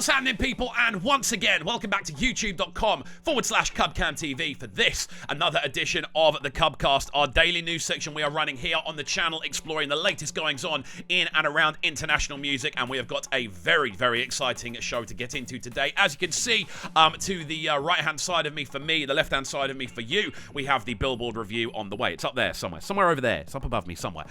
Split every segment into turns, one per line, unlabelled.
What's happening, people? And once again, welcome back to youtube.com/KubCamTV for this, another edition of the Cubcast, our daily news section we are running here on the channel, exploring the latest goings on in and around international music. And we have got a very, very exciting show to get into today. As you can see, to the right-hand side of me for me, the left-hand side of me for you, we have the Billboard review on the way. It's up there somewhere over there. It's up above me somewhere.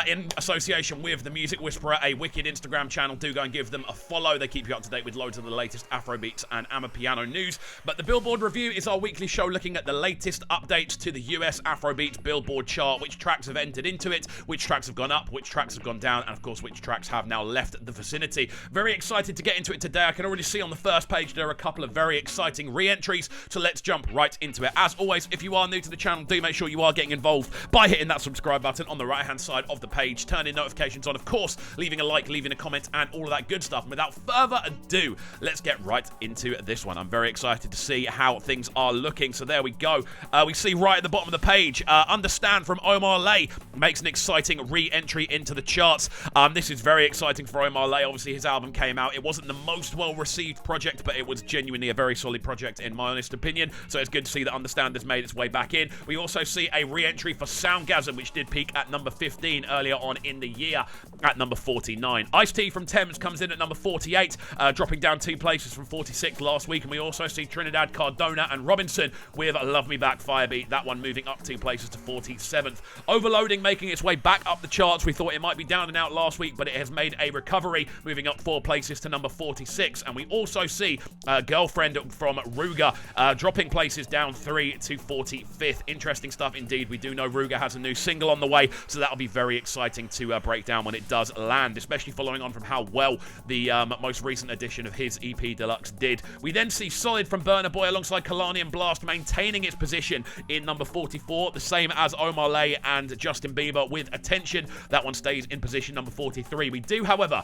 In association with the Music Whisperer, a wicked Instagram channel. Do go and give them a follow. They keep you up to date with loads of the latest Afrobeats and Amapiano news. But the Billboard review is our weekly show looking at the latest updates to the US Afrobeats Billboard chart, which tracks have entered into it, which tracks have gone up, which tracks have gone down, and of course which tracks have now left the vicinity. Very excited to get into it today. I can already see on the first page there are a couple of very exciting re-entries, so let's jump right into it. As always, if you are new to the channel, do make sure you are getting involved by hitting that subscribe button on the right hand side of the page, turning notifications on, of course, leaving a like, leaving a comment, and all of that good stuff. And without further ado, let's get right into this one. I'm very excited to see how things are looking. So there we go. We see right at the bottom of the page, Understand from Omar Lay makes an exciting re-entry into the charts. This is very exciting for Omar Lay. Obviously, his album came out. It wasn't the most well-received project, but it was genuinely a very solid project in my honest opinion. So it's good to see that Understand has made its way back in. We also see a re-entry for Soundgasm, which did peak at number 15 earlier on in the year at number 49. Ice-T from Thames comes in at number 48, dropping down 2 places from 46 last week. And we also see Trinidad Cardona and Robinson with Love Me Back Firebeat, that one moving up 2 places to 47th. Overloading making its way back up the charts. We thought it might be down and out last week, but it has made a recovery, moving up 4 places to number 46. And we also see Girlfriend from Ruger dropping places down 3 to 45th. Interesting stuff indeed. We do know Ruger has a new single on the way, so that'll be very exciting to break down when it does land, especially following on from how well the most recent edition of his EP Deluxe did. We then see Solid from Burna Boy alongside Kalani and Blast maintaining its position in number 44, the same as Omar Lay and Justin Bieber with Attention. That one stays in position number 43. We do, however,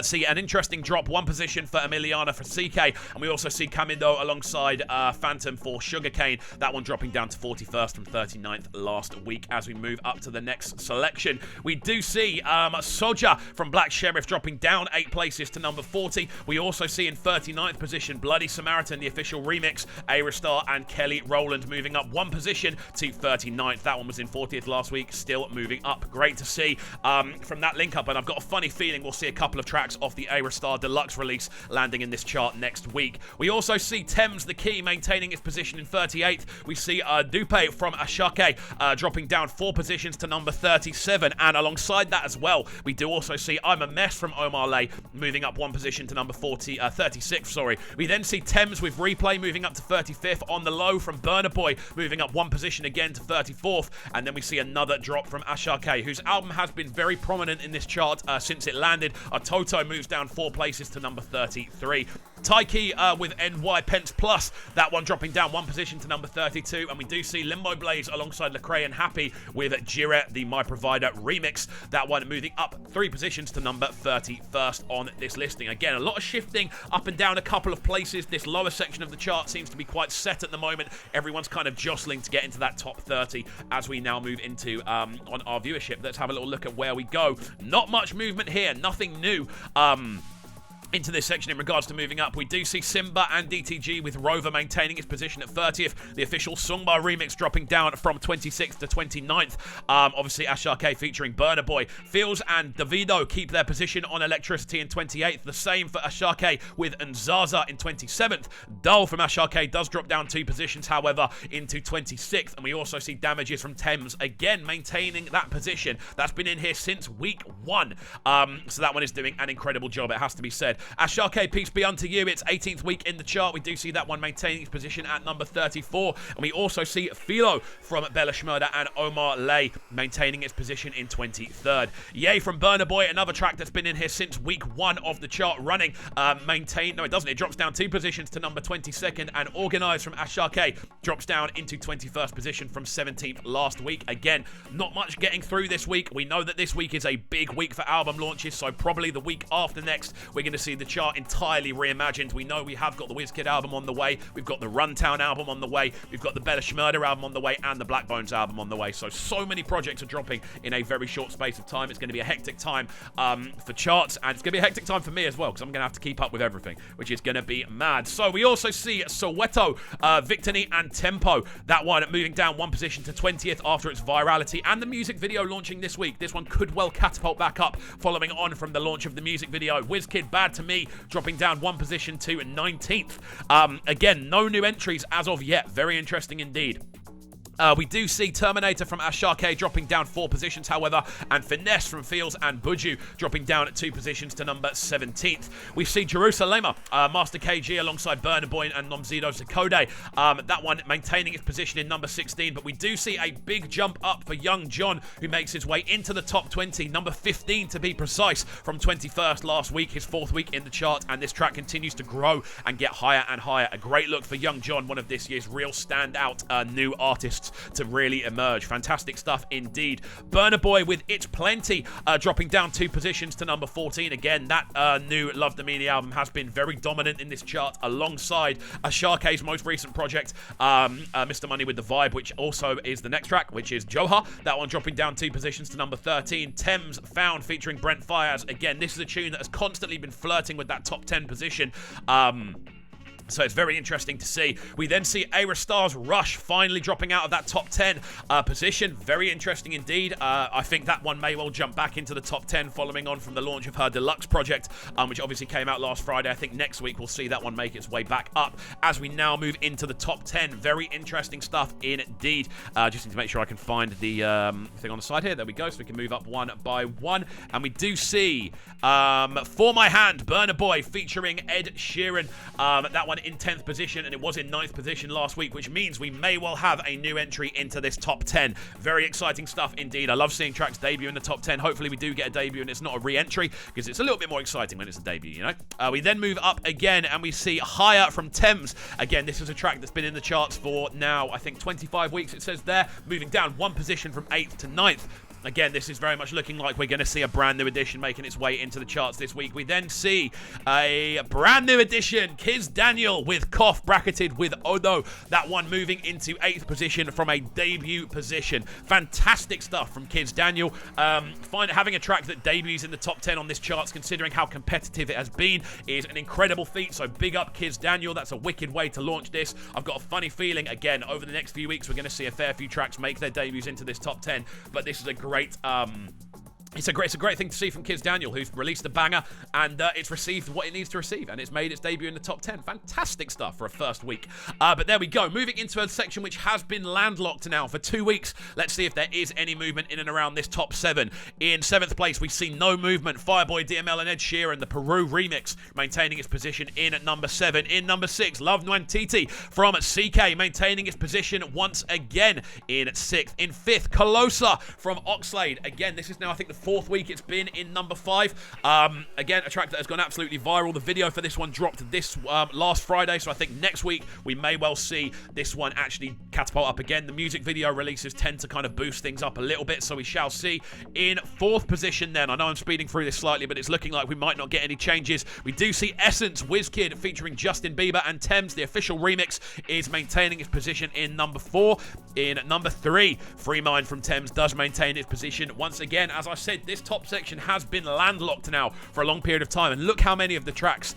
see an interesting drop, 1 position for Emiliana for CK, and we also see Camido alongside Phantom for Sugarcane, that one dropping down to 41st from 39th last week. As we move up to the next selection, we do see Soja from Black Sheriff dropping down 8 places to number 40. We also see in 39th position Bloody Samaritan, the official remix, Aerostar and Kelly Rowland moving up 1 position to 39th. That one was in 40th last week, still moving up. Great to see from that link up, and I've got a funny feeling we'll see a couple of tracks off the Aerostar Deluxe release landing in this chart next week. We also see Thames the Key maintaining its position in 38th. We see Dupe from Ashake dropping down 4 positions to number 37, and alongside that as well, we do also see I'm a Mess from Omar Lay moving up 1 position to number 36. Sorry. We then see Thames with Replay moving up to 35th. On the Low from Burna Boy moving up 1 position again to 34th, and then we see another drop from Ashake, whose album has been very prominent in this chart since it landed. Toto moves down 4 places to number 33. Taiki with NY Pence Plus, that one dropping down 1 position to number 32. And we do see Limbo Blaze alongside Lecrae and Happy with Jire, the My Provider remix, that one moving up 3 positions to number 31st on this listing. Again, a lot of shifting up and down a couple of places. This lower section of the chart seems to be quite set at the moment. Everyone's kind of jostling to get into that top 30 as we now move into on our viewership. Let's have a little look at where we go. Not much movement here, nothing new into this section in regards to moving up. We do see Simba and DTG with Rover maintaining its position at 30th. The official Sungbar remix dropping down from 26th to 29th. Obviously, Ashake featuring Burna Boy. Feels and Davido keep their position on Electricity in 28th. The same for Ashake with Nzaza in 27th. Dull from Ashake does drop down 2 positions, however, into 26th. And we also see Damages from Thames, again maintaining that position. That's been in here since week 1. So that one is doing an incredible job, it has to be said. Ashake, Peace Be Unto You, it's 18th week in the chart. We do see that one maintaining its position at number 34. And we also see Philo from Bella Shmurda and Omar Lay maintaining its position in 23rd. Yay from Burna Boy, another track that's been in here since week 1 of the chart running. No, it doesn't. It drops down 2 positions to number 22nd. And Organized from Ashake drops down into 21st position from 17th last week. Again, not much getting through this week. We know that this week is a big week for album launches, so probably the week after next, we're going to see see the chart entirely reimagined. We know we have got the WizKid album on the way. We've got the Runtown album on the way. We've got the Bella Schmurder album on the way and the Black Bones album on the way. So many projects are dropping in a very short space of time. It's going to be a hectic time for charts, and it's going to be a hectic time for me as well, because I'm going to have to keep up with everything, which is going to be mad. So we also see Soweto, Victini and Tempo. That one moving down one position to 20th after its virality, and the music video launching this week. This one could well catapult back up following on from the launch of the music video. WizKid, Bad to Me, dropping down one position to 19th. Again, no new entries as of yet. Very interesting indeed. We do see Terminator from Ashake dropping down 4 positions, however, and Finesse from Fields and Buju dropping down at 2 positions to number 17th. We see Jerusalema, Master KG alongside Burna Boy and Nomzido Zakode. That one maintaining its position in number 16, but we do see a big jump up for Young John, who makes his way into the top 20, number 15 to be precise, from 21st last week, his 4th week in the chart, and this track continues to grow and get higher and higher. A great look for Young John, one of this year's real standout new artists to really emerge. Fantastic stuff indeed. Burna Boy with It's Plenty dropping down 2 positions to number 14. Again, that new Love the Media album has been very dominant in this chart, alongside Ashake's most recent project, Mr. Money with the Vibe, which also is the next track, which is Joha. That one dropping down 2 positions to number 13. Thames Found featuring Brent Fayez. Again, this is a tune that has constantly been flirting with that top 10 position. So it's very interesting to see. We then see Ayra Starr's Rush finally dropping out of that top 10 position. Very interesting indeed. I think that one may well jump back into the top 10 following on from the launch of her deluxe project, which obviously came out last Friday. I think next week we'll see that one make its way back up as we now move into the top 10. Very interesting stuff indeed. Just need to make sure I can find the thing on the side here. There we go. So we can move up one by one. And we do see For My Hand, Burna Boy featuring Ed Sheeran. That one in 10th position, and it was in 9th position last week, which means we may well have a new entry into this top 10. Very exciting stuff indeed. I love seeing tracks debut in the top 10. Hopefully we do get a debut and it's not a re-entry, because it's a little bit more exciting when it's a debut, you know. We then move up again and we see Higher from Thames. Again, this is a track that's been in the charts for now, I think 25 weeks it says there, moving down 1 position from 8th to 9th. Again, this is very much looking like we're going to see a brand new edition making its way into the charts this week. We then see a brand new edition, KIZZ Daniel with Cough, bracketed with Odo. That one moving into 8th position from a debut position. Fantastic stuff from KIZZ Daniel. Having a track that debuts in the top 10 on this charts, considering how competitive it has been, is an incredible feat. So big up KIZZ Daniel. That's a wicked way to launch this. I've got a funny feeling, again, over the next few weeks, we're going to see a fair few tracks make their debuts into this top 10. But this is a great It's a great thing to see from KIZZ Daniel, who's released a banger, and it's received what it needs to receive, and it's made its debut in the top 10. Fantastic stuff for a first week. But there we go. Moving into a section which has been landlocked now for 2 weeks. Let's see if there is any movement in and around this top 7. In 7th place, we see no movement. Fireboy, DML, and Ed Sheeran, the Peru remix, maintaining its position in at number 7. In number 6, Love Nwantiti from CK, maintaining its position once again in 6th. In 5th, Colosa from Oxlade. Again, this is now, I think, the 4th week it's been in number 5. Again, a track that has gone absolutely viral. The video for this one dropped this last Friday, so I think next week we may well see this one actually catapult up again. The music video releases tend to kind of boost things up a little bit, so we shall see. In 4th position then, I know I'm speeding through this slightly, but it's looking like we might not get any changes. We do see Essence, WizKid featuring Justin Bieber and Thames. The official remix is maintaining its position in number 4. In number 3, Free Mind from Thames does maintain its position once again. As I said, this top section has been landlocked now for a long period of time, and look how many of the tracks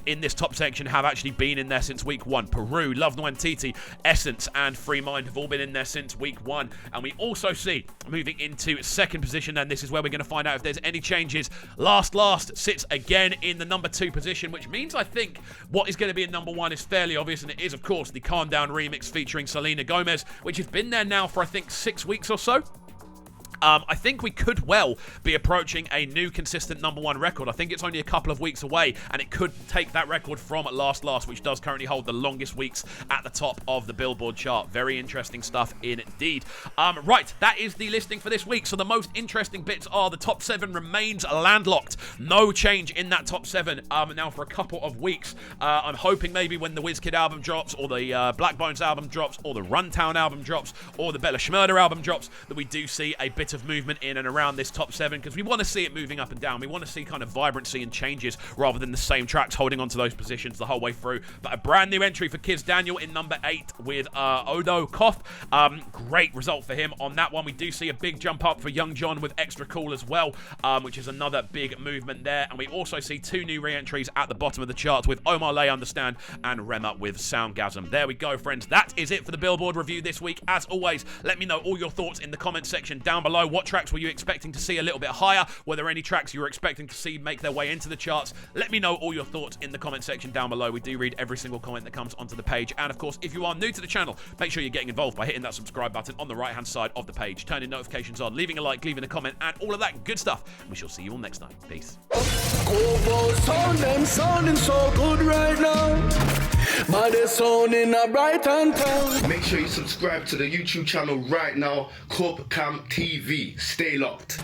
in this top section have actually been in there since week 1. Peru, Love Nwantiti, Essence, and Free Mind have all been in there since week 1. And we also see, moving into 2nd position, and this is where we're going to find out if there's any changes, Last sits again in the number 2 position, which means I think what is going to be in number 1 is fairly obvious, and it is, of course, the Calm Down remix featuring Selena Gomez, which has been there now for, I think, 6 weeks or so. I think we could well be approaching a new consistent number 1 record. I think it's only a couple of weeks away, and it could take that record from Last, which does currently hold the longest weeks at the top of the Billboard chart. Very interesting stuff indeed. Right, that is the listing for this week. So the most interesting bits are the top 7 remains landlocked. No change in that top 7 now for a couple of weeks. I'm hoping maybe when the WizKid album drops, or the Black Bones album drops, or the Runtown album drops, or the Bella Schmurder album drops, that we do see a bit bit of movement in and around this top 7 because we want to see it moving up and down. We want to see kind of vibrancy and changes rather than the same tracks holding on to those positions the whole way through. But a brand new entry for KIZZ Daniel in number 8 with Odo Koth. Great result for him on that one. We do see a big jump up for Young John with Extra Cool as well, which is another big movement there. And we also see 2 new re-entries at the bottom of the charts with Omar Lay Understand and Rema with Soundgasm. There we go, friends. That is it for the Billboard review this week. As always, let me know all your thoughts in the comment section down below. What tracks were you expecting to see a little bit higher? Were there any tracks you were expecting to see make their way into the charts? Let me know all your thoughts in the comment section down below. We do read every single comment that comes onto the page. And of course, if you are new to the channel, make sure you're getting involved by hitting that subscribe button on the right hand side of the page, turning notifications on, leaving a like, leaving a comment, and all of that good stuff. We shall see you all next time. Peace.
Them sounding so good right now, but they're sounding a bright and town.
Make sure you subscribe to the YouTube channel right now, KIZZ TV. Stay locked.